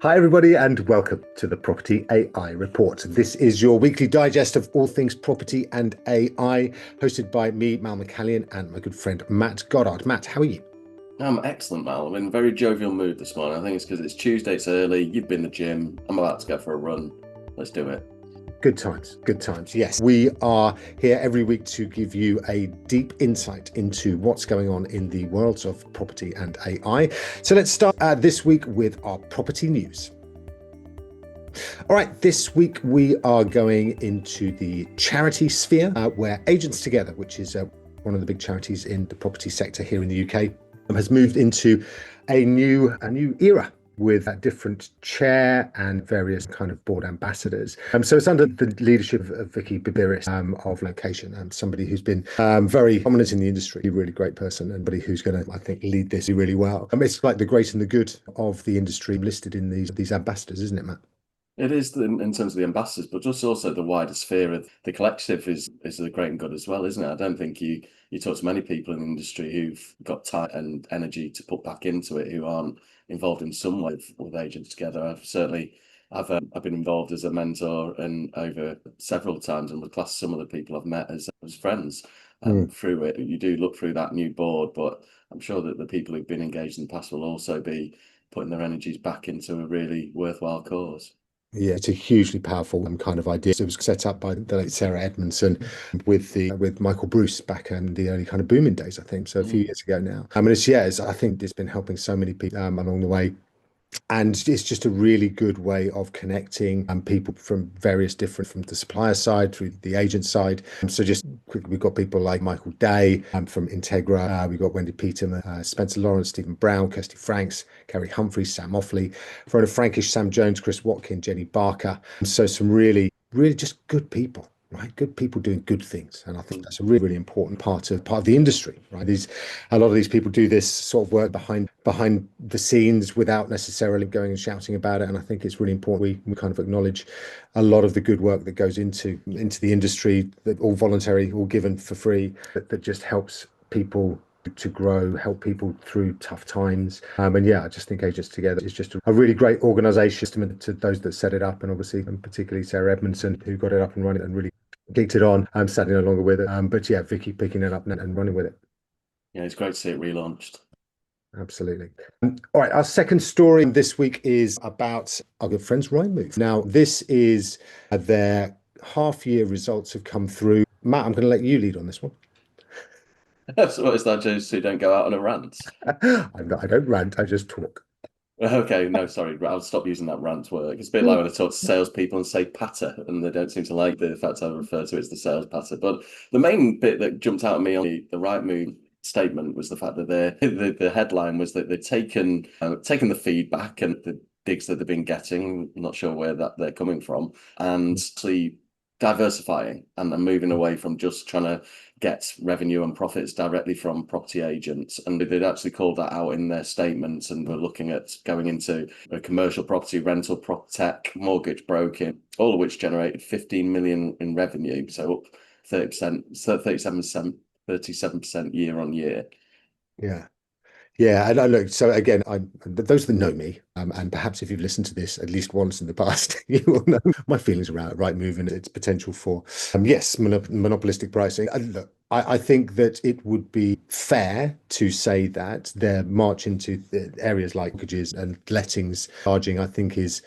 Hi, everybody, and welcome to the Property AI Report. This is your weekly digest of all things property and AI, hosted by me, Mal McCallion, and my good friend Matt Goddard. Matt, how are you? I'm excellent, Mal. I'm in a very jovial mood this morning. I think it's because it's Tuesday, it's early. You've been to the gym. I'm about to go for a run. Let's do it. Good times, good times. Yes, we are here every week to give you a deep insight into what's going on in the worlds of property and AI. So let's start this week with our property news. All right, this week we are going into the charity sphere where Agents Together, which is one of the big charities in the property sector here in the UK, has moved into a new era with a different chair and various kind of board ambassadors. So it's under the leadership of Vicky Bibiris of Location, somebody who's been very prominent in the industry, a really great person, and somebody who's going to, I think, lead this really well. It's like the great and the good of the industry listed in these ambassadors, isn't it, Matt? It is in terms of the ambassadors, but just also the wider sphere of the collective is the great and good as well, isn't it? I don't think you talk to many people in the industry who've got time and energy to put back into it who aren't involved in some way with Agents Together. I've been involved as a mentor and over several times, and would class some of the people I've met as friends through it. You do look through that new board, but I'm sure that the people who've been engaged in the past will also be putting their energies back into a really worthwhile cause. Yeah, it's a hugely powerful kind of idea. It was set up by the late Sarah Edmondson with Michael Bruce back in the early kind of booming days, I think. So a few Mm. years ago now. I think it's been helping so many people along the way. And it's just a really good way of connecting people from various different, from the supplier side through the agent side. So just quickly, we've got people like Michael Day from Integra. We've got Wendy Peterman, Spencer Lawrence, Stephen Brown, Kirsty Franks, Kerry Humphreys, Sam Offley, Verona Frankish, Sam Jones, Chris Watkin, Jenny Barker. So some really just good people. Right, good people doing good things, and I think that's a really, really important part of the industry. Right, a lot of these people do this sort of work behind the scenes without necessarily going and shouting about it. And I think it's really important we kind of acknowledge a lot of the good work that goes into the industry, that all voluntary, all given for free, that just helps people to grow, help people through tough times. And yeah, I just think Agents Together is just a really great organisation, testament to those that set it up, and obviously, and particularly Sarah Edmondson, who got it up and running and really kicked it on. I'm sadly no longer with it. But yeah, Vicky picking it up and running with it. Yeah, it's great to see it relaunched. Absolutely. All right, our second story this week is about our good friends Rightmove. Now, this is their half-year results have come through. Matt, I'm going to let you lead on this one. So what is that, just so don't go out on a rant? I don't rant, I just talk. Okay, no, sorry, I'll stop using that rant word. It's a bit like when I talk to salespeople and say patter, and they don't seem to like the fact I refer to it as the sales patter. But the main bit that jumped out at me on the right move statement was the fact that the headline was that they'd taken the feedback and the digs that they've been getting, not sure where that they're coming from, and actually diversifying and moving away from just trying to get revenue and profits directly from property agents. And they'd actually called that out in their statements and were looking at going into a commercial property, rental, prop tech, mortgage broking, all of which generated 15 million in revenue. So up 30%, 37% year on year. Yeah. Yeah, and I look, so again, those that know me, and perhaps if you've listened to this at least once in the past, you will know my feelings around Rightmove and its potential for, yes, monopolistic pricing. Look, I think that it would be fair to say that their march into the areas like mortgages and lettings charging, I think, is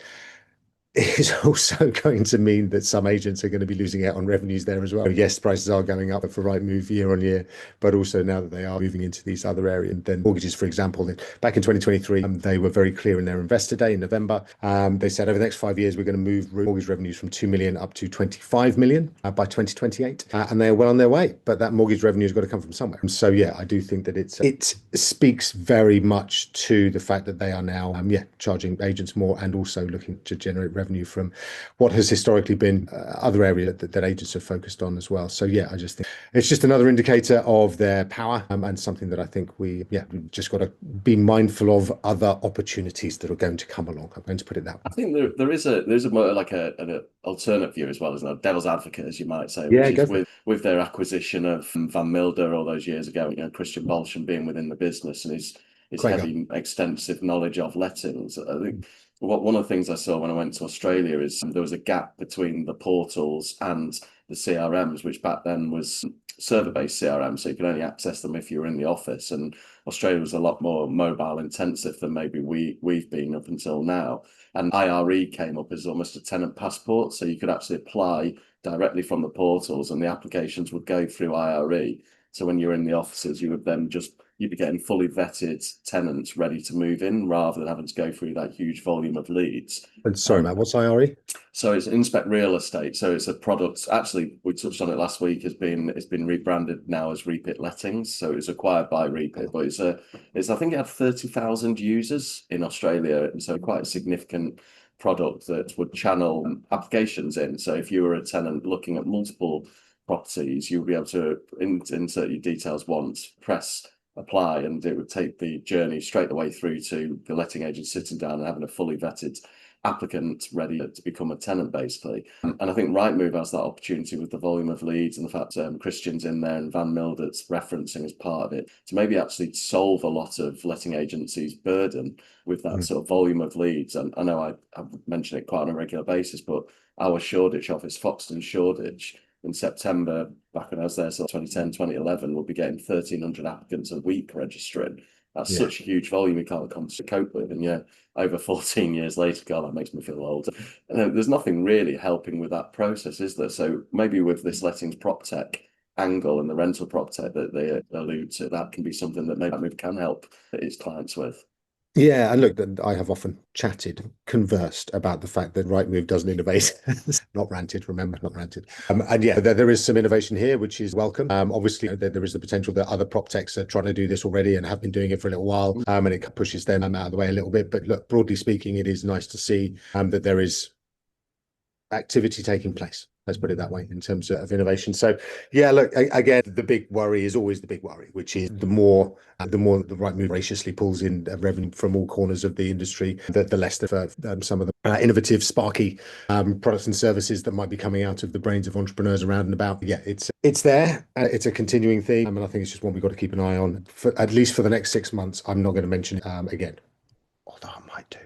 also going to mean that some agents are going to be losing out on revenues there as well. Yes, prices are going up for Rightmove year on year, but also now that they are moving into these other areas, then mortgages, for example, back in 2023, they were very clear in their investor day in November. They said over the next 5 years, we're going to move mortgage revenues from 2 million up to 25 million by 2028. And they're well on their way, but that mortgage revenue has got to come from somewhere. And so, yeah, I do think that it speaks very much to the fact that they are now, charging agents more and also looking to generate revenue from what has historically been other areas that agents have focused on as well. So yeah, I just think it's just another indicator of their power, and something that I think we've just got to be mindful of other opportunities that are going to come along. I'm going to put it that I way. think there's a more like an alternate view as well, isn't there? Devil's advocate, as you might say, which Yeah, is go for it. with their acquisition of Van Milder all those years ago, Christian Balsham being within the business and his Craig. heavy, extensive knowledge of lettings. I think one of the things I saw when I went to Australia is there was a gap between the portals and the CRMs, which back then was server-based CRM, so you could only access them if you were in the office. And Australia was a lot more mobile intensive than maybe we've been up until now. And IRE came up as almost a tenant passport, so you could actually apply directly from the portals, and the applications would go through IRE. So when you're in the offices, you would then just you'd be getting fully vetted tenants ready to move in rather than having to go through that huge volume of leads. And sorry, Matt, what's IRE? So it's Inspect Real Estate. So it's a product. Actually, we touched on it last week. It's been rebranded now as Repeat Lettings. So it's acquired by Repeat, but it's I think it had 30,000 users in Australia, and so quite a significant product that would channel applications in. So if you were a tenant looking at multiple properties, you'll be able to insert your details once, press apply, and it would take the journey straight away through to the letting agent sitting down and having a fully vetted applicant ready to become a tenant, basically. And I think Rightmove has that opportunity with the volume of leads and the fact Christian's in there and Van Mildert's referencing as part of it to maybe actually solve a lot of letting agencies' burden with that sort of volume of leads. And I know I mention it quite on a regular basis, but our Shoreditch office, Foxton Shoreditch, in September, back when I was there, so 2010, 2011, we'll be getting 1,300 applicants a week registering. That's such a huge volume you can't come to cope with. And yeah, over 14 years later, God, that makes me feel old. And there's nothing really helping with that process, is there? So maybe with this lettings prop tech angle and the rental prop tech that they allude to, that can be something that maybe can help its clients with. Yeah, and look, I have often conversed about the fact that Rightmove doesn't innovate. Not ranted, remember, not ranted. And yeah, there is some innovation here, which is welcome. Obviously, there is the potential that other prop techs are trying to do this already and have been doing it for a little while, and it pushes them out of the way a little bit. But look, broadly speaking, it is nice to see that there is activity taking place. Let's put it that way in terms of innovation. So, yeah, look, again, the big worry is always the big worry, which is the more the Rightmove graciously pulls in revenue from all corners of the industry, the less some of the innovative, sparky products and services that might be coming out of the brains of entrepreneurs around and about. Yeah, it's there. It's a continuing theme, and I think it's just one we've got to keep an eye on for at least for the next 6 months. I'm not going to mention it again, although I might do.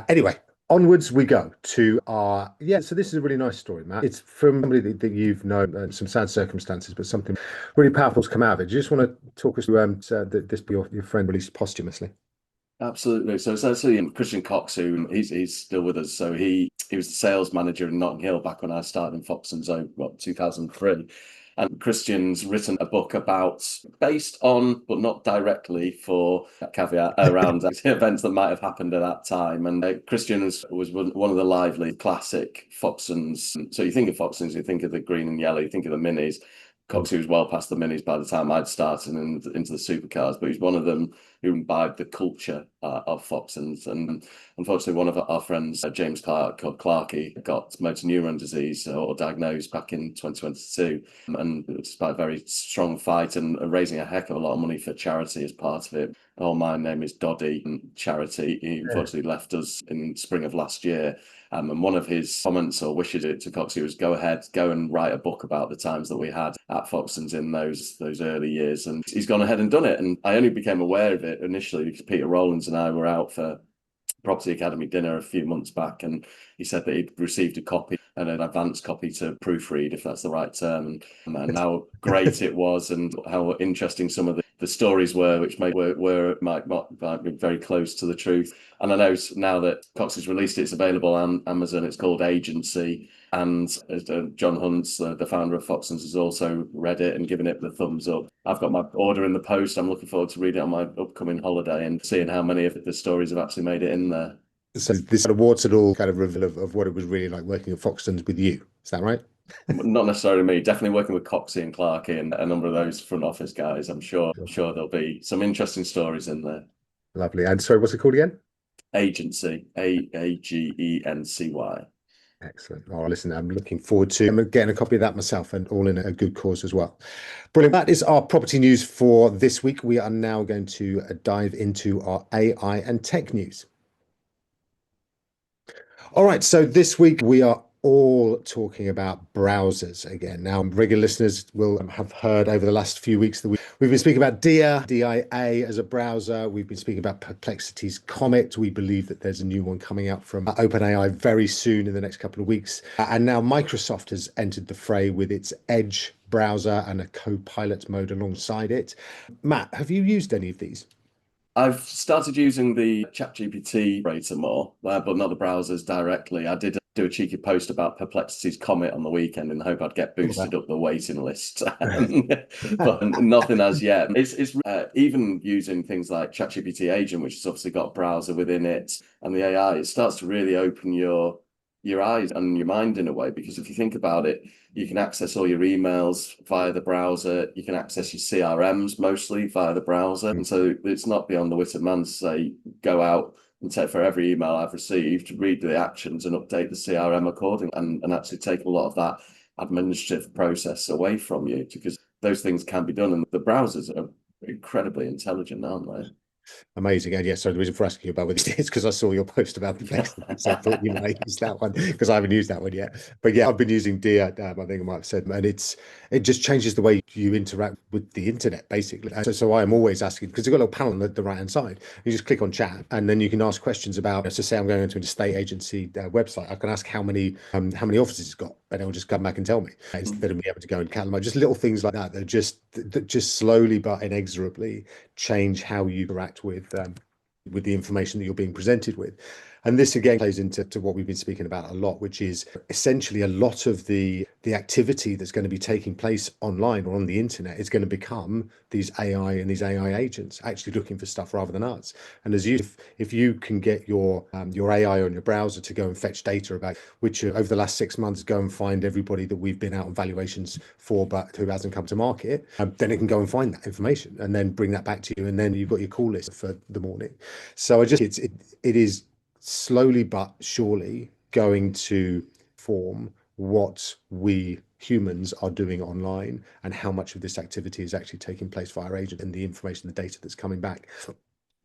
Anyway. Onwards we go to so this is a really nice story, Matt. It's from somebody that you've known, some sad circumstances, but something really powerful's come out of it. Do you just want to talk us through this your friend released posthumously? Absolutely. So it's actually Christian Cox, who he's still with us. So he was the sales manager in Notting Hill back when I started in Foxtons, 2003. And Christian's written a book based on, but not directly for caveat, around events that might have happened at that time. And Christian was one of the lively classic Foxtons. So you think of Foxtons, you think of the green and yellow, you think of the minis. Coxey was well past the minis by the time I'd started and into the supercars, but he's one of them who imbibed the culture of Foxtons. And unfortunately, one of our friends, James Clarkey, got motor neuron disease or diagnosed back in 2022. And despite a very strong fight and raising a heck of a lot of money for charity as part of it. Oh, my name is Doddy charity. He unfortunately left us in spring of last year. And one of his comments or wishes to Coxey was go and write a book about the times that we had at Foxtons in those early years. And he's gone ahead and done it. And I only became aware of it initially because Peter Rowlands and I were out for Property Academy dinner a few months back, and he said that he'd received a copy and an advanced copy to proofread, if that's the right term, and how great it was and how interesting some of the stories were, which might be very close to the truth. And I know now that Cox has released it, it's available on Amazon. It's called Agency. And John Hunt, the founder of Foxtons, has also read it and given it the thumbs up. I've got my order in the post. I'm looking forward to reading it on my upcoming holiday and seeing how many of the stories have actually made it in there. So this sort of warts and all kind of reveal of what it was really like working at Foxtons with you. Is that right? Not necessarily me, definitely working with Coxey and Clarkey and a number of those front office guys. I'm sure there'll be some interesting stories in there. Lovely. And sorry, what's it called again? Agency, Agency. Excellent. Oh, listen, I'm looking forward to getting a copy of that myself, and all in a good cause as well. Brilliant. That is our property news for this week. We are now going to dive into our AI and tech news. All right, so this week we are all talking about browsers again. Now, regular listeners will have heard over the last few weeks that We've been speaking about DIA as a browser. We've been speaking about Perplexity's Comet. We believe that there's a new one coming out from OpenAI very soon in the next couple of weeks. And now Microsoft has entered the fray with its Edge browser and a Copilot mode alongside it. Matt, have you used any of these? I've started using the ChatGPT operator more, but not the browsers directly. I did do a cheeky post about Perplexity's Comet on the weekend in the hope I'd get boosted up the waiting list, but nothing as yet. It's even using things like ChatGPT Agent, which has obviously got a browser within it, and the AI. It starts to really open your eyes and your mind in a way, because if you think about it, you can access all your emails via the browser. You can access your CRMs mostly via the browser. And so it's not beyond the wit of man to say, go out and take for every email I've received, read the actions and update the CRM accordingly, and actually take a lot of that administrative process away from you, because those things can be done. And the browsers are incredibly intelligent, aren't they? Amazing. And yes, so the reason for asking you about whether it's because I saw your post about the Perplexity, so I thought you might use that one because I haven't used that one yet. But yeah, I've been using Dia, I think I might have said, and it just changes the way you interact with the internet, basically. So I am always asking, because you've got a little panel on the right hand side. You just click on chat, and then you can ask questions about, so say I'm going into an estate agency website, I can ask how many offices it's got, and it'll just come back and tell me instead of me having to go and catalog. Just little things like that that just slowly but inexorably change how you interact with the information that you're being presented with. And this again plays into what we've been speaking about a lot, which is essentially a lot of the activity that's going to be taking place online or on the internet is going to become these AI and these AI agents actually looking for stuff rather than us. And if you can get your AI on your browser to go and fetch data about which over the last 6 months, go and find everybody that we've been out on valuations for but who hasn't come to market, then it can go and find that information and then bring that back to you, and then you've got your call list for the morning. So it is slowly but surely going to form what we humans are doing online and how much of this activity is actually taking place via agent and the information, the data that's coming back.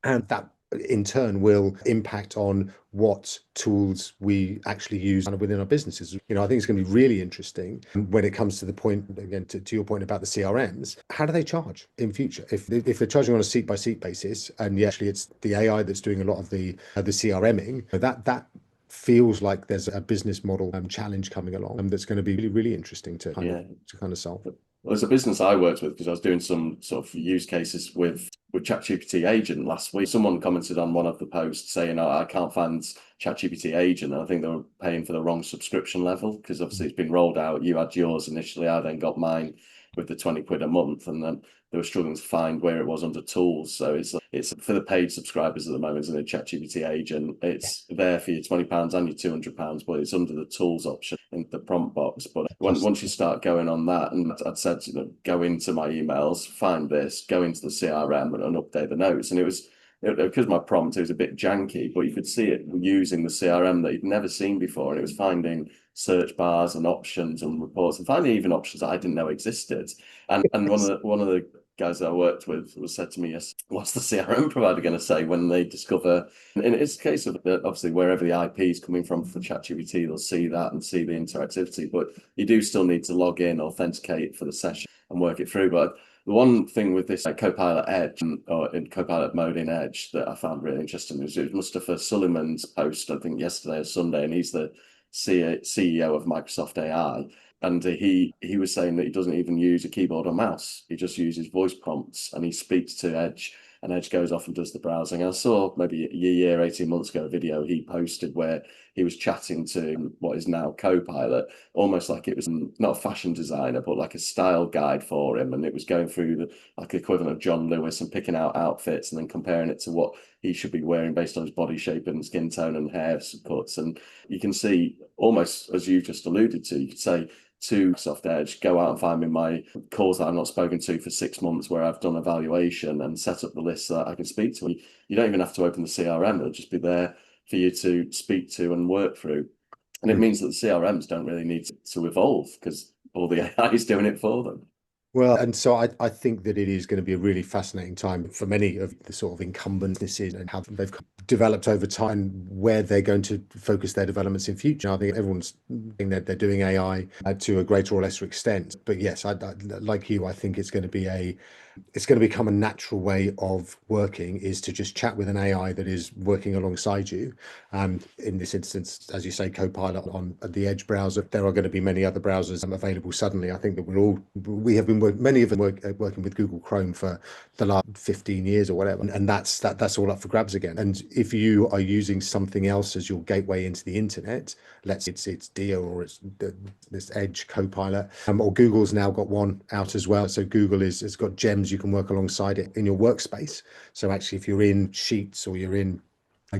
And that in turn will impact on what tools we actually use within our businesses. I think it's going to be really interesting when it comes to the point, again, to your point about the CRMs. How do they charge in future? If they're charging on a seat by seat basis, and actually it's the AI that's doing a lot of the CRMing, that feels like there's a business model challenge coming along, that's going to be really, really interesting to Yeah. kind of solve. Well, there's a business I worked with because I was doing some sort of use cases with ChatGPT Agent last week. Someone commented on one of the posts saying, "Oh, I can't find ChatGPT Agent." And I think they were paying for the wrong subscription level, because obviously it's been rolled out. You had yours initially, I then got mine with the 20 quid a month, and then they were struggling to find where it was under tools. So it's for the paid subscribers at the moment, isn't it? ChatGPT Agent. It's there for your £20 and your £200, but it's under the tools option in the prompt box. But once you start going on that, and I'd said, go into my emails, find this, go into the CRM and update the notes. And it was, because my prompt, it was a bit janky, but you could see it using the CRM that you'd never seen before. And it was finding search bars and options and reports, and finding even options that I didn't know existed. And one of the guys that I worked with was said to me, "Yes, what's the CRM provider going to say when they discover?" And it's a case of obviously wherever the IP is coming from for ChatGPT, they'll see that and see the interactivity. But you do still need to log in, authenticate for the session, and work it through. But the one thing with this Copilot Edge, or in Copilot mode in Edge, that I found really interesting was it was Mustafa Suleiman's post, I think yesterday or Sunday, and he's the CEO of Microsoft AI. And he was saying that he doesn't even use a keyboard or mouse. He just uses voice prompts, and he speaks to Edge, and Edge goes off and does the browsing. I saw maybe a year, 18 months ago, a video he posted where he was chatting to what is now Copilot, almost like it was not a fashion designer, but like a style guide for him. And it was going through the like equivalent of John Lewis and picking out outfits and then comparing it to what he should be wearing based on his body shape and skin tone and hair cuts. And you can see, almost as you just alluded to, you could say, to Soft Edge, go out and find me my calls that I've not spoken to for 6 months, where I've done evaluation, and set up the list so that I can speak to. You don't even have to open the CRM. It'll just be there for you to speak to and work through. And it means that the CRMs don't really need to evolve, because all the AI is doing it for them. Well, and so I think that it is going to be a really fascinating time for many of the sort of incumbent businesses and how they've developed over time, where they're going to focus their developments in future. I think everyone's saying that they're doing AI to a greater or lesser extent. But yes, like you, I think it's going to become a natural way of working is to just chat with an AI that is working alongside you. And in this instance, as you say, Copilot on the Edge browser, there are going to be many other browsers available suddenly. I think that we have been many of them working with Google Chrome for the last 15 years or whatever. And that's all up for grabs again. And if you are using something else as your gateway into the internet, let's say it's Dia or it's this Edge Copilot, or Google's now got one out as well. So Google has got gems you can work alongside it in your workspace. So actually, if you're in Sheets or you're in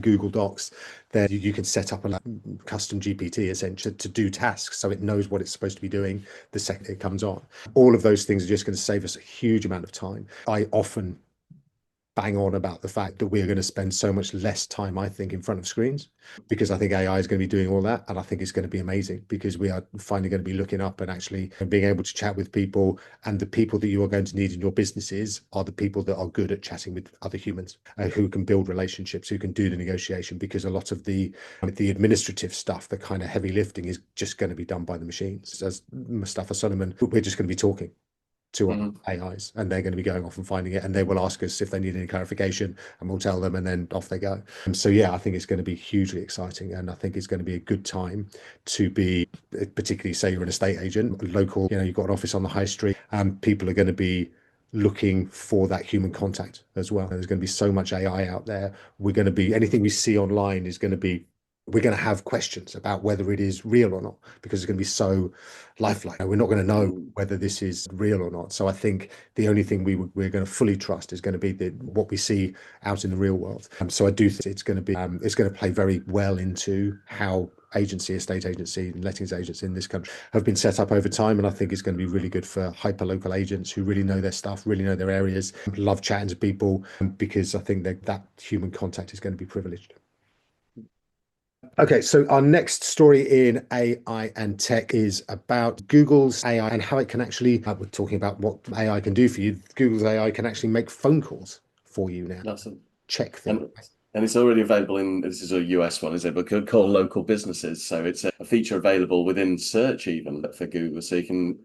Google Docs, then you can set up a custom GPT essentially to do tasks, so it knows what it's supposed to be doing the second it comes on. All of those things are just going to save us a huge amount of time. I often bang on about the fact that we're going to spend so much less time, I think, in front of screens, because I think AI is going to be doing all that. And I think it's going to be amazing because we are finally going to be looking up and actually being able to chat with people. And the people that you are going to need in your businesses are the people that are good at chatting with other humans, who can build relationships, who can do the negotiation, because a lot of the administrative stuff, the kind of heavy lifting, is just going to be done by the machines. As Mustafa Solomon, we're just going to be talking to our Mhm. AIs, and they're going to be going off and finding it, and they will ask us if they need any clarification, and we'll tell them, and then off they go. And so, yeah, I think it's going to be hugely exciting, and I think it's going to be a good time to be, particularly say you're an estate agent, local, you've got an office on the high street, and people are going to be looking for that human contact as well. And there's going to be so much AI out there. We're going to be anything we see online is going to be we're going to have questions about whether it is real or not, because it's going to be so lifelike. We're not going to know Mm. whether this is real or not. So I think the only thing we're going to fully trust is going to be what we see out in the real world. So I do think it's going to be it's going to play very well into how estate agency, and lettings agents in this country have been set up over time. And I think it's going to be really good for hyper local agents who really know their stuff, really know their areas, love chatting to people, because I think that human contact is going to be privileged. Okay, so our next story in AI and tech is about Google's AI and how it can actually, we're talking about what AI can do for you. Google's AI can actually make phone calls for you now, That's it. check things. And and it's already available in, this is a US one, is it? But could call local businesses. So it's a feature available within search even for Google. So you can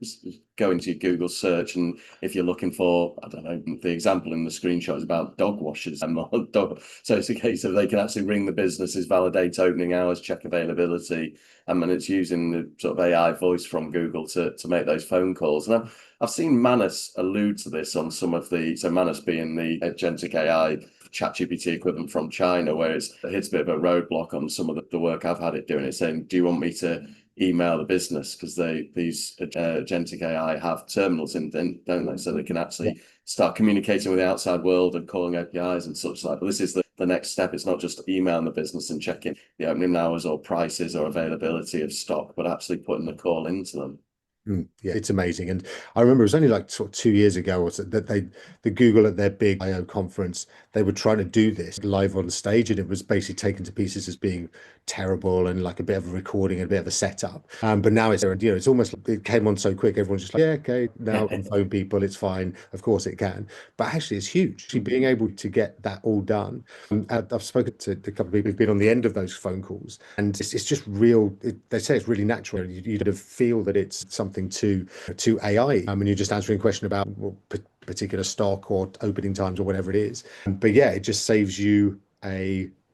go into Google search, and if you're looking for, I don't know, the example in the screenshot is about dog washers and dog. So it's a case of they can actually ring the businesses, validate opening hours, check availability. And then it's using the sort of AI voice from Google to make those phone calls. And I've seen Manus allude to this on some of so Manus being the agentic AI ChatGPT equivalent from China, where it hits a bit of a roadblock on some of the work I've had it doing. It's saying, do you want me to email the business? Because these agentic AI have terminals in, don't they? So they can Yeah. actually start communicating with the outside world and calling APIs and such like. But this is the next step. It's not just emailing the business and checking the opening hours or prices or availability of stock, but actually putting the call into them. Yeah, it's amazing. And I remember it was only like sort of 2 years ago or so that the Google at their big I/O conference, they were trying to do this live on stage, and it was basically taken to pieces as being terrible and like a bit of a recording and a bit of a setup. But now it's almost like it came on so quick, everyone's just like, yeah, okay, now I can phone people, it's fine. Of course it can. But actually it's huge. Actually being able to get that all done. I've spoken to a couple of people who've been on the end of those phone calls, and it's just real. They say it's really natural. You sort of feel that it's something to AI. And you're just answering a question about particular stock or opening times or whatever it is. But yeah, it just saves you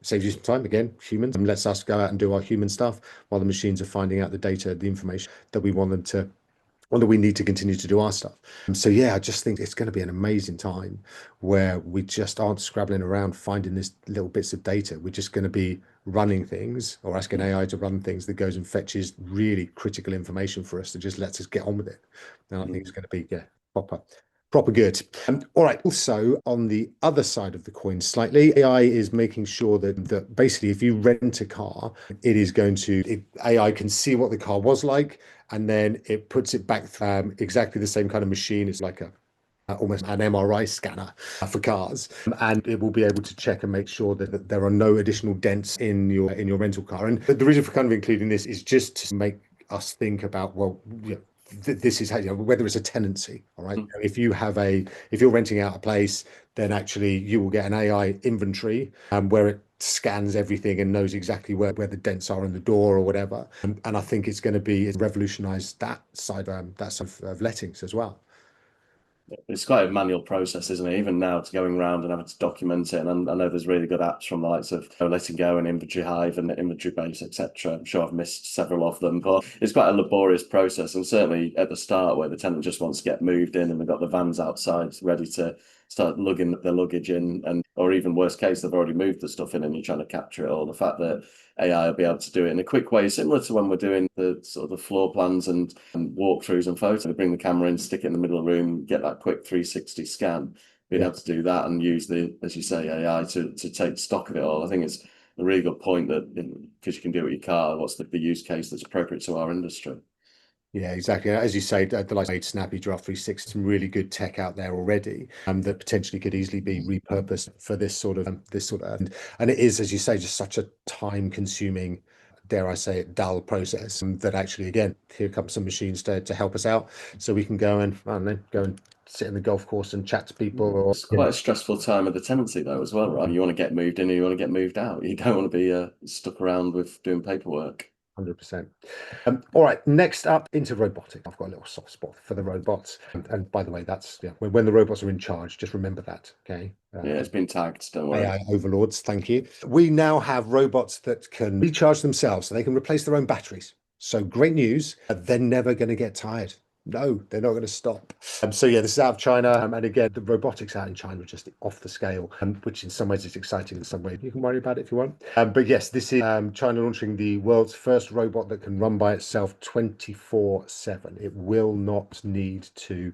some time again, humans, and lets us go out and do our human stuff while the machines are finding out the data, the information that we want them to, or that we need to continue to do our stuff. So yeah, I just think it's going to be an amazing time where we just aren't scrabbling around finding this little bits of data. We're just going to be running things or asking AI to run things that goes and fetches really critical information for us that just lets us get on with it. And I think it's going to be, yeah, proper. Proper good. All right. Also, on the other side of the coin, slightly, AI is making sure that basically, if you rent a car, AI can see what the car was like, and then it puts it back exactly the same kind of machine. It's like a almost an MRI scanner for cars, and it will be able to check and make sure that there are no additional dents in your rental car. And the reason for kind of including this is just to make us think about, well, this is how, whether it's a tenancy, all right. If you're renting out a place, then actually you will get an AI inventory where it scans everything and knows exactly where the dents are in the door or whatever. And I think it's going to be revolutionize that side of lettings as well. It's quite a manual process, isn't it? Even now, to going around and having to document it. And I know there's really good apps from the likes of Letting Go and Inventory Hive and Inventory Base, etc. I'm sure I've missed several of them, but it's quite a laborious process. And certainly at the start, where the tenant just wants to get moved in and they've got the vans outside ready to start lugging their luggage in, and or even worst case, they've already moved the stuff in and you're trying to capture it all. The fact that AI will be able to do it in a quick way, similar to when we're doing the sort of the floor plans and walkthroughs and photos. We bring the camera in, stick it in the middle of the room, get that quick 360 scan. Being Yeah. able to do that and use as you say, AI to take stock of it all. I think it's a really good point that because you can do it with your car, what's the use case that's appropriate to our industry? Yeah, exactly. As you say, the likes of Snappy Draft 360, some really good tech out there already, that potentially could easily be repurposed for and it is, as you say, just such a time-consuming, dare I say it, dull process. That actually, again, here come some machines to help us out, so we can go and I don't know, go and sit in the golf course and chat to people, or It's quite a stressful time of the tenancy though as well, right? You want to get moved in and you want to get moved out. You don't want to be stuck around with doing paperwork. 100%. All right, next up into robotics. I've got a little soft spot for the robots. And by the way, that's yeah, when the robots are in charge, just remember that. Okay. Yeah, it's been tagged, don't worry. AI overlords, thank you. We now have robots that can recharge themselves so they can replace their own batteries. So great news, they're never going to get tired. No, they're not going to stop. So yeah, this is out of China, and again, the robotics out in China are just off the scale, which in some ways is exciting. In some ways, you can worry about it if you want. But yes, this is China launching the world's first robot that can run by itself 24/7. It will not need to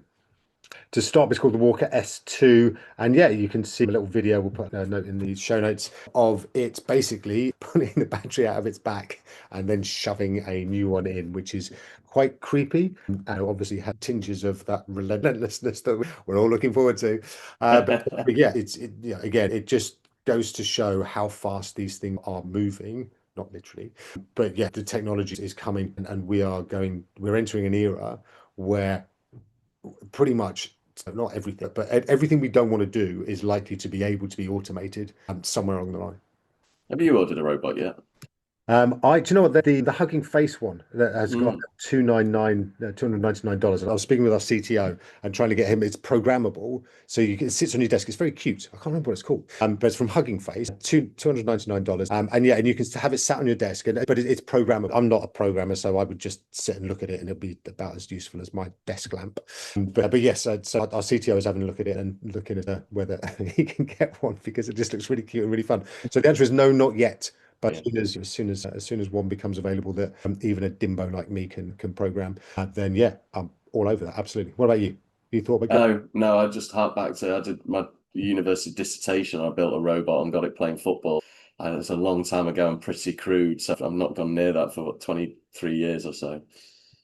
stop. It's called the Walker S2. And yeah, you can see a little video. We'll put a note in the show notes of it basically pulling the battery out of its back and then shoving a new one in, which is quite creepy and obviously had tinges of that relentlessness that we're all looking forward to. But yeah, yeah, again, it just goes to show how fast these things are moving. Not literally, but yeah, the technology is coming, and we're entering an era where pretty much not everything, but everything we don't want to do is likely to be able to be automated somewhere along the line. Have you ordered a robot yet? Do you know what the Hugging Face one that has got Mm. $299. I was speaking with our CTO and trying to get him. It's programmable, so it sits on your desk. It's very cute. I can't remember what it's called. But it's from Hugging Face, $299. And yeah, and you can have it sat on your desk, but it's programmable. I'm not a programmer, so I would just sit and look at it, and it'll be about as useful as my desk lamp. But yes, so our CTO is having a look at it and looking at whether he can get one because it just looks really cute and really fun. So the answer is no, not yet. But Yeah. as soon as one becomes available that even a dimbo like me can program, then yeah, I'm all over that. Absolutely. What about you? You thought about Oh, no, I just hark back to I did my university dissertation. I built a robot and got it playing football. And it's a long time ago and pretty crude. So I've not gone near that for what, 23 years or so.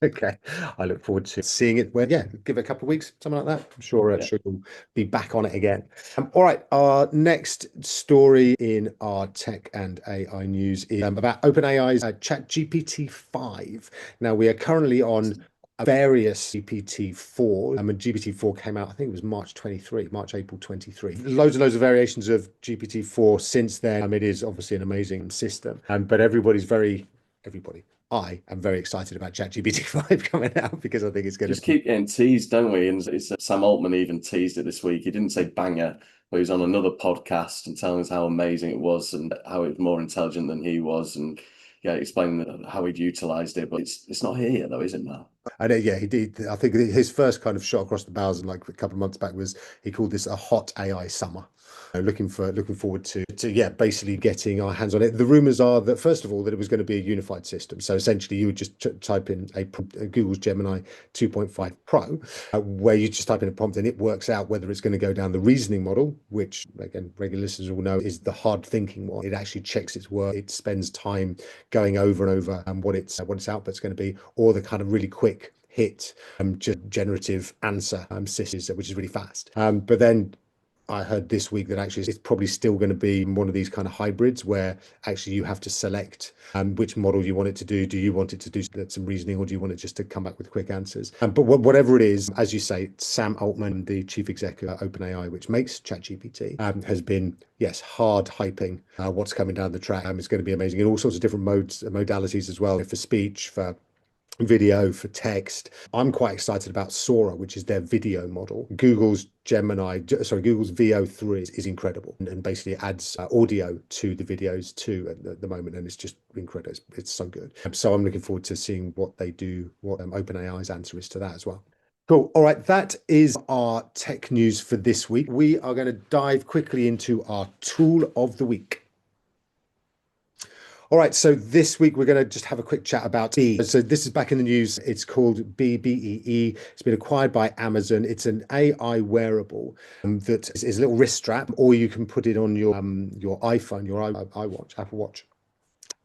Okay, I look forward to seeing it. Well, yeah, give it a couple of weeks, something like that. I'm sure, Yeah. sure you'll be back on it again. All right, our next story in our tech and AI news is about OpenAI's ChatGPT 5. Now, we are currently on various GPT-4. And GPT-4 came out, I think it was April 23. Loads and loads of variations of GPT-4 since then. It is obviously an amazing system, but everybody. I am very excited about ChatGPT 5 coming out because I think it's going to Just be keep getting teased, don't we? And it's Sam Altman even teased it this week. He didn't say banger, but he was on another podcast and telling us how amazing it was and how it was more intelligent than he was, and yeah, explaining how he'd utilized it. But it's not here yet, though, is it now? I know, yeah, he did. I think his first kind of shot across the bows, and like a couple of months back, was he called this a hot AI summer. Looking forward to yeah, basically getting our hands on it. The rumors are that first of all that it was going to be a unified system. So essentially, you would just type in a Google's Gemini 2.5 Pro, where you just type in a prompt and it works out whether it's going to go down the reasoning model, which again regular listeners will know is the hard thinking one. It actually checks its work. It spends time going over and over what its output's going to be, or the kind of really quick hit generative answer systems, which is really fast. But then I heard this week that actually it's probably still going to be one of these kind of hybrids where actually you have to select which model you want it to do. Do you want it to do some reasoning, or do you want it just to come back with quick answers? But whatever it is, as you say, Sam Altman, the chief executive at OpenAI, which makes ChatGPT, has been, yes, hard hyping what's coming down the track. It's going to be amazing in all sorts of different modalities as well, for speech, for video, for text. I'm quite excited about Sora, which is their video model. Google's VO3 is incredible, and basically adds audio to the videos too at the moment, and it's just incredible. It's so good. So I'm looking forward to seeing what they do, what OpenAI's answer is to that as well. Cool. All right, that is our tech news for this week. We are going to dive quickly into our tool of the week. All right, so this week we're going to just have a quick chat about Bee. So this is back in the news. It's called Bee, B-E-E. It's been acquired by Amazon. It's an AI wearable that is a little wrist strap, or you can put it on your iPhone, your iWatch, Apple Watch.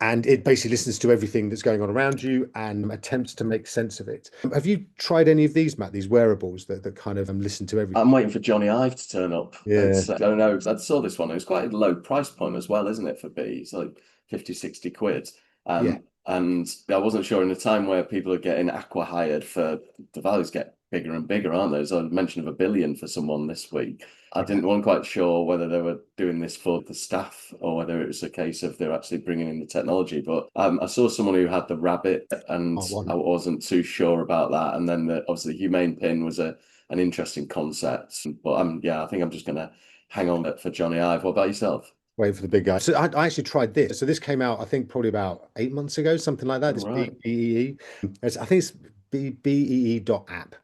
And it basically listens to everything that's going on around you and attempts to make sense of it. Have you tried any of these, Matt, these wearables that kind of listen to everything? I'm waiting for Johnny Ive to turn up. Yeah, I don't know. I saw this one. It was quite a low price point as well, isn't it, for B? It's like 50, 60 quid. yeah. And I wasn't sure in a time where people are getting aqua hired for the values get bigger and bigger, aren't they? There's a mention of 1 billion for someone this week. I wasn't quite sure whether they were doing this for the staff or whether it was a case of they're actually bringing in the technology. But I saw someone who had the rabbit, and Oh, wow. I wasn't too sure about that. And then obviously the humane pin was an interesting concept. But I think I'm just going to hang on for Johnny Ive. What about yourself? Wait for the big guy. So I actually tried this. So this came out, I think, probably about 8 months ago, something like that. All This right. BEE. I think it's BEE.app.app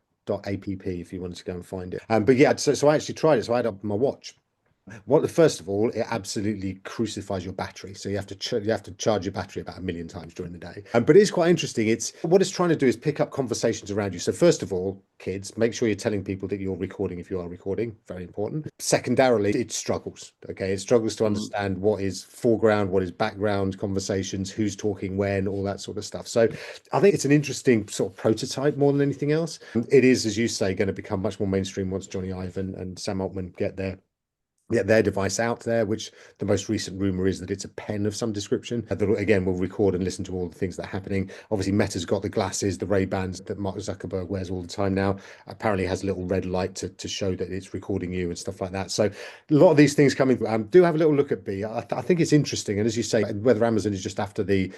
if you wanted to go and find it. But yeah, so I actually tried it. So I had it on my watch. First of all, it absolutely crucifies your battery. So you have to charge your battery about 1 million times during the day. But it is quite interesting. It's what it's trying to do is pick up conversations around you. So first of all, kids, make sure you're telling people that you're recording if you are recording. Very important. Secondarily, it struggles. Okay, it struggles to Mm. understand what is foreground, what is background conversations, who's talking when, all that sort of stuff. So I think it's an interesting sort of prototype more than anything else. It is, as you say, going to become much more mainstream once Johnny Ive and Sam Altman get their device out there, which the most recent rumor is that it's a pen of some description that again will record and listen to all the things that are happening. Obviously, Meta's got the glasses, the Ray-Bans that Mark Zuckerberg wears all the time now. Apparently has a little red light to show that it's recording you and stuff like that. So a lot of these things coming. Do have a little look at B. I think it's interesting, and as you say, whether Amazon is just actually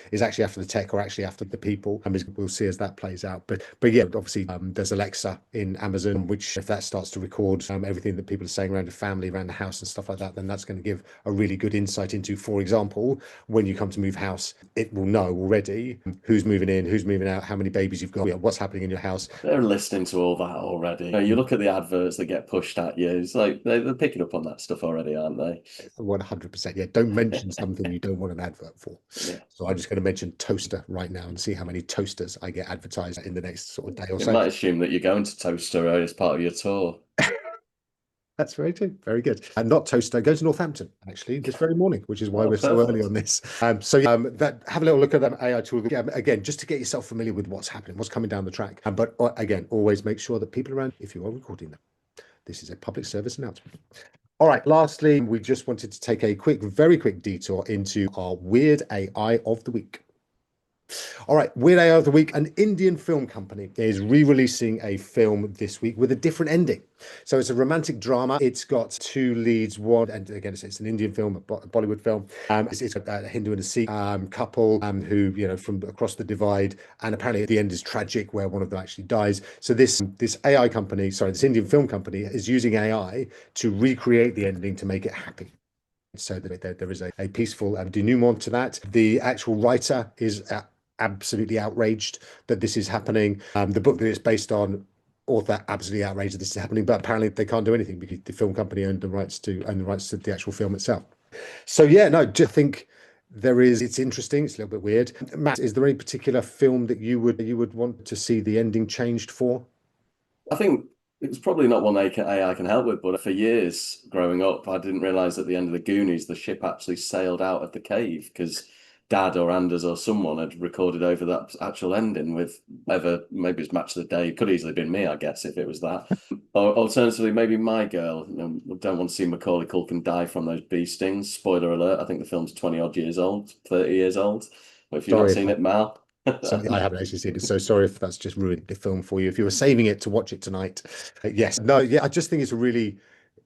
after the tech or actually after the people, we'll see as that plays out. But yeah, obviously there's Alexa in Amazon, which if that starts to record everything that people are saying around the family, around the house and stuff like that, then that's going to give a really good insight into, for example, when you come to move house, it will know already who's moving in, who's moving out, how many babies you've got, what's happening in your house. They're listening to all that already. You look at the adverts that get pushed at you. It's like they're picking up on that stuff already, aren't they? 100%. Yeah, don't mention something you don't want an advert for. Yeah. So I'm just going to mention toaster right now and see how many toasters I get advertised in the next sort of day or It so. might assume that you're going to Toaster as part of your tour. That's very true. Very good. And not Toaster goes to Northampton actually this very morning, which is why Oh, we're so early perfect. on this. That have a little look at that AI tool again, just to get yourself familiar with what's happening, what's coming down the track. But again, always make sure that people around, if you are recording them, this is a public service announcement. All right. Lastly, we just wanted to take a very quick detour into our weird AI of the week. All right, Weird AI of the Week. An Indian film company is re-releasing a film this week with a different ending. So it's a romantic drama. It's got two leads. One, and again, it's an Indian film, a Bollywood film. It's a Hindu and a Sikh couple who, from across the divide. And apparently at the end is tragic where one of them actually dies. So this AI company, this Indian film company is using AI to recreate the ending to make it happy. So that there is a peaceful denouement to that. The actual writer is absolutely outraged that this is happening. The book that it's based on, author absolutely outraged that this is happening, but apparently they can't do anything because the film company owned the rights to the actual film itself. So yeah, no, I think it's interesting. It's a little bit weird. Matt, is there any particular film that you would want to see the ending changed for? I think it's probably not one AI can help with, but for years growing up, I didn't realize at the end of the Goonies, the ship actually sailed out of the cave because Dad or Anders or someone had recorded over that actual ending with maybe it's Match of the Day. It could easily been me, I guess, if it was that. Or alternatively, maybe My Girl. I don't want to see Macaulay Culkin die from those bee stings. Spoiler alert, I think the film's 20 odd years old, 30 years old. But if you've not Sorry if seen I, it, Mal. so I haven't actually seen it, so sorry if that's just ruined the film for you. If you were saving it to watch it tonight, yes, no, yeah, I just think it's a really,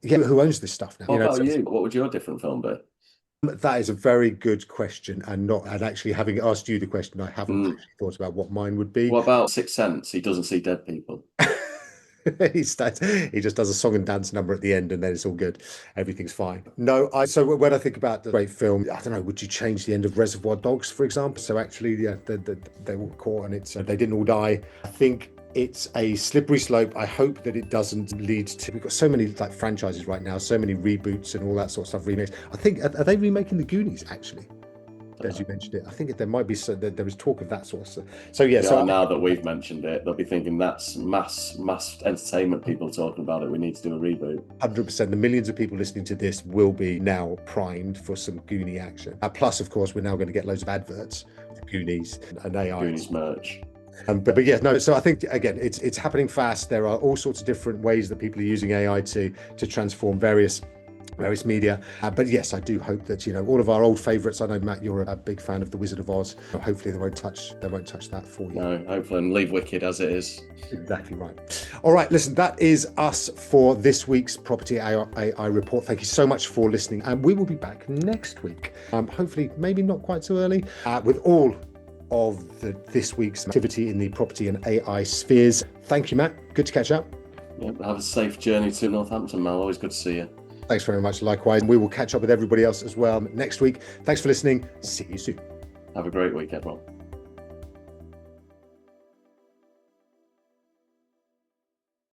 yeah, who owns this stuff now? What about you? What would your different film be? That is a very good question, and actually having asked you the question, I haven't Mm. actually thought about what mine would be. What about Sixth Sense? He doesn't see dead people. He just does a song and dance number at the end, and then it's all good. Everything's fine. No, I so when I think about the great film, I don't know. Would you change the end of Reservoir Dogs, for example? So actually, yeah, they were caught, and they didn't all die. I think it's a slippery slope. I hope that it doesn't lead to. We've got so many like franchises right now, so many reboots and all that sort of stuff. Remakes. I think are they remaking the Goonies actually? As you mentioned it, I think there might be there was talk of that sort of stuff. So yeah, Yeah, so now that we've mentioned it, they'll be thinking that's mass entertainment people talking about it. We need to do a reboot. 100%. The millions of people listening to this will be now primed for some Goonie action. Plus, of course, we're now going to get loads of adverts for Goonies and AI. Goonies merch. But yeah, no. So I think again, it's happening fast. There are all sorts of different ways that people are using AI to transform various media. But yes, I do hope that all of our old favourites. I know Matt, you're a big fan of The Wizard of Oz. Hopefully, they won't touch that for you. No, hopefully, and leave Wicked as it is. Exactly right. All right, listen, that is us for this week's Property AI report. Thank you so much for listening, and we will be back next week. Hopefully, maybe not quite so early, with all of this week's activity in the property and AI spheres. Thank you, Matt. Good to catch up. Yeah, have a safe journey to Northampton, Mal. Always good to see you. Thanks very much. Likewise. We will catch up with everybody else as well next week. Thanks for listening. See you soon. Have a great week, everyone.